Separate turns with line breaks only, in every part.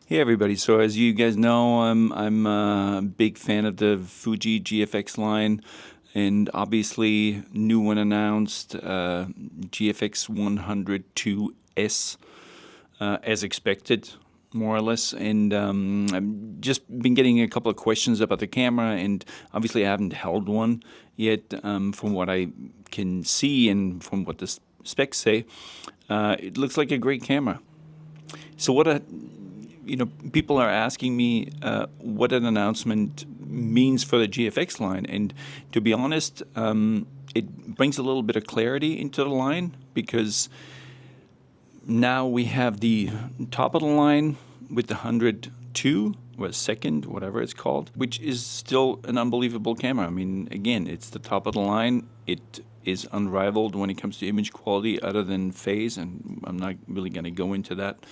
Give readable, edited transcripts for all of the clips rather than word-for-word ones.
Hey everybody, so as you guys know, I'm a big fan of the Fuji GFX line, and obviously new one announced, GFX 102S, as expected, more or less. And I've just been getting a couple of questions about the camera, and obviously I haven't held one yet. From what I can see and from what the specs say, it looks like a great camera. So people are asking me what an announcement means for the GFX line, and to be honest, it brings a little bit of clarity into the line because now we have the top of the line with the 102 or second, whatever it's called, which is still an unbelievable camera. I mean, again, it's the top of the line. It is unrivaled when it comes to image quality, other than phase, and I'm not really going to go into that.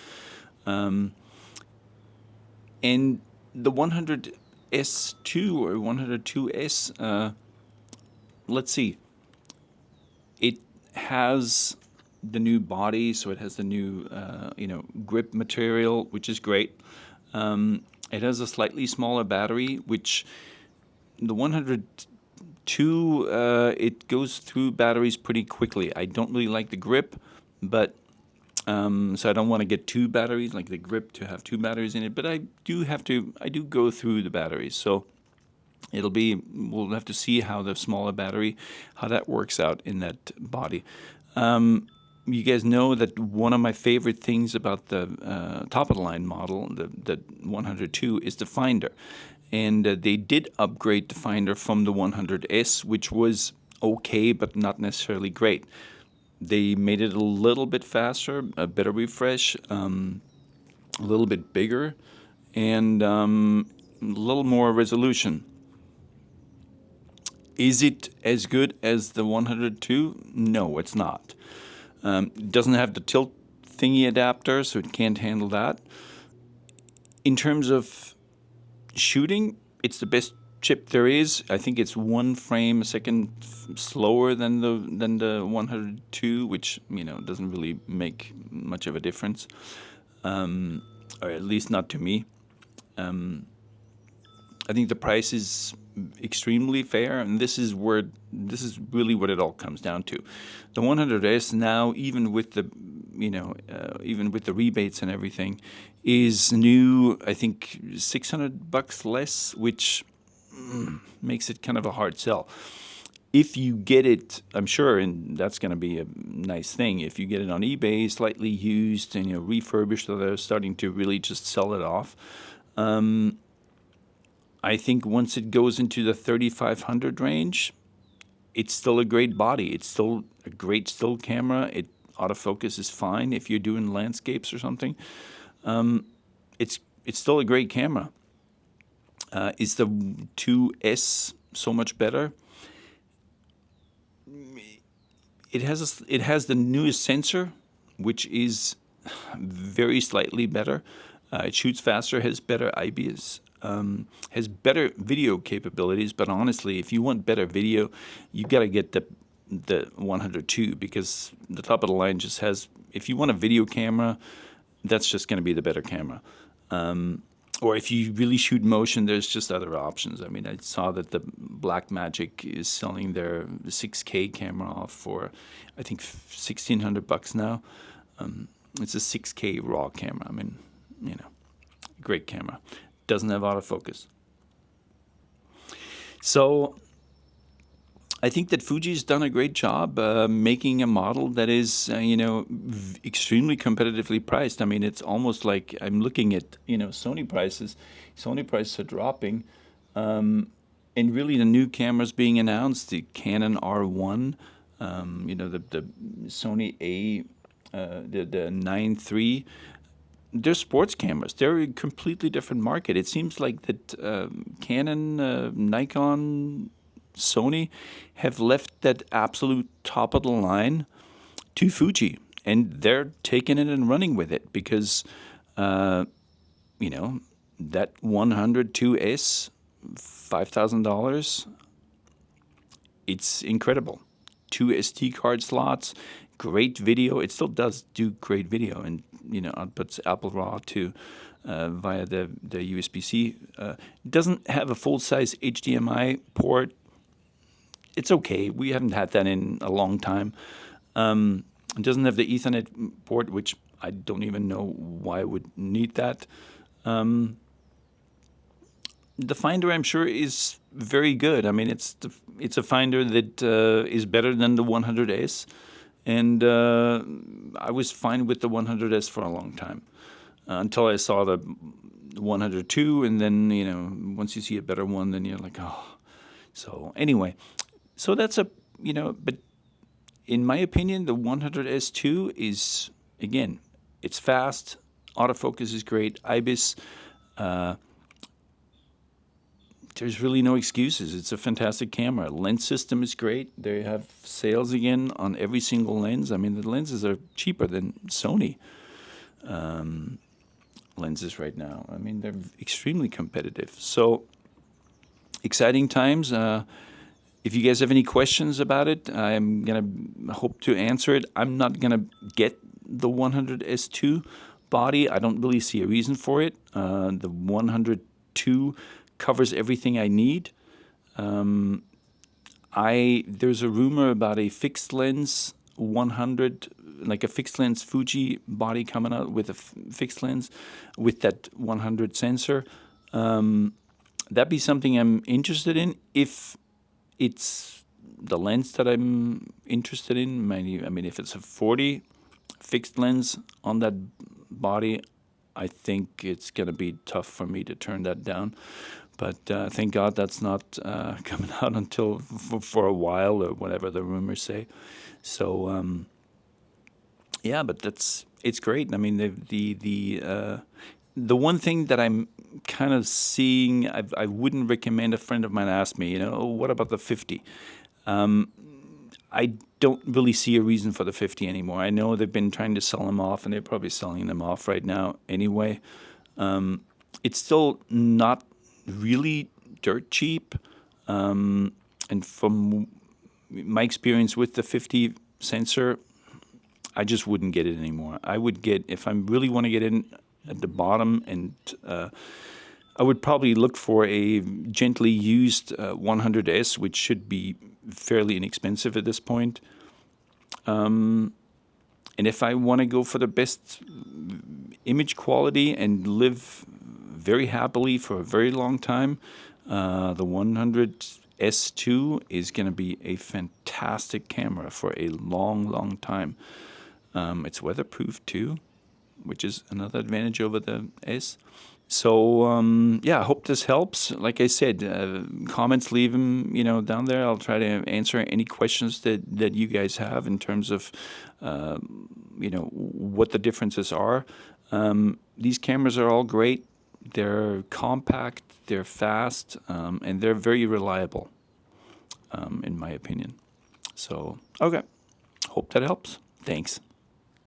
And the 100S2 or 102S, let's see. It has the new body, so it has the new, grip material, which is great. It has a slightly smaller battery, which the 102, it goes through batteries pretty quickly. I don't really like the grip, but so I don't want to get two batteries, like the grip to have two batteries in it, but I do go through the batteries. So we'll have to see how the smaller battery, how that works out in that body. You guys know that one of my favorite things about the top of the line model, the 102, is the finder. And they did upgrade the finder from the 100S, which was okay, but not necessarily great. They made it a little bit faster, a better refresh, a little bit bigger, and a little more resolution. Is it as good as the 102? No, it's not. It doesn't have the tilt thingy adapter, so it can't handle that. In terms of shooting, it's the best chip there is. I think it's 1 frame a second slower than the 102, which doesn't really make much of a difference, or at least not to me. I think the price is extremely fair, and this is really what it all comes down to. The 100S now, even with the rebates and everything, is new. I think $600 less, which makes it kind of a hard sell. If you get it, I'm sure, and that's going to be a nice thing, if you get it on eBay, slightly used and refurbished, so they're starting to really just sell it off. I think once it goes into the 3500 range, it's still a great body. It's still a great still camera. Autofocus is fine if you're doing landscapes or something. It's still a great camera. Is the 2S so much better? It has the newest sensor, which is very slightly better. It shoots faster, has better IBIS, has better video capabilities. But honestly, if you want better video, you got to get the 102, because the top of the line just has. If you want a video camera, that's just going to be the better camera. Or if you really shoot motion, there's just other options. I mean, I saw that the Blackmagic is selling their 6K camera off for, I think, $1,600 now. It's a 6K RAW camera. I mean, great camera. Doesn't have autofocus. So I think that Fuji's done a great job making a model that is, extremely competitively priced. I mean, it's almost like I'm looking at, Sony prices. Sony prices are dropping. And really the new cameras being announced, the Canon R1, the Sony Ae, the 9.3, they're sports cameras. They're a completely different market. It seems like that Canon, Nikon, Sony have left that absolute top of the line to Fuji, and they're taking it and running with it because, that 102S, $5,000, it's incredible. 2 SD card slots, great video. It still does do great video, and outputs Apple RAW to via the USB-C. It doesn't have a full-size HDMI port. It's okay. We haven't had that in a long time. It doesn't have the Ethernet port, which I don't even know why I would need that. The Finder, I'm sure, is very good. I mean, it's a Finder that is better than the 100S, and I was fine with the 100S for a long time until I saw the 102, and then once you see a better one, then you're like, oh. So anyway, so that's but in my opinion, the 100S2 is, again, it's fast, autofocus is great, IBIS. There's really no excuses. It's a fantastic camera. Lens system is great. They have sales again on every single lens. I mean, the lenses are cheaper than Sony lenses right now. I mean, they're extremely competitive. So, exciting times. If you guys have any questions about it, I'm going to hope to answer it. I'm not going to get the 100S2 body. I don't really see a reason for it. The 102 covers everything I need. There's a rumor about a fixed lens 100, like a fixed lens Fuji body coming out with a fixed lens with that 100 sensor. That'd be something I'm interested in if it's the lens that I'm interested in. I mean, if it's a 40 fixed lens on that body, I think it's going to be tough for me to turn that down. But thank God that's not coming out until for a while, or whatever the rumors say. So yeah, but it's great. I mean, the one thing that I'm kind of seeing, I wouldn't recommend. A friend of mine asked me, what about the 50? I don't really see a reason for the 50 anymore. I know they've been trying to sell them off, and they're probably selling them off right now anyway. It's still not really dirt cheap. And from my experience with the 50 sensor, I just wouldn't get it anymore. I would get, if I really want to get in at the bottom, and I would probably look for a gently used 100S, which should be fairly inexpensive at this point. And if I want to go for the best image quality and live very happily for a very long time, the 100S2 is going to be a fantastic camera for a long, long time. It's weatherproof too, which is another advantage over the S. So yeah, I hope this helps. Like I said, comments, leave them down there. I'll try to answer any questions that you guys have in terms of what the differences are. These cameras are all great. They're compact, they're fast, and they're very reliable, in my opinion. So okay, hope that helps. Thanks.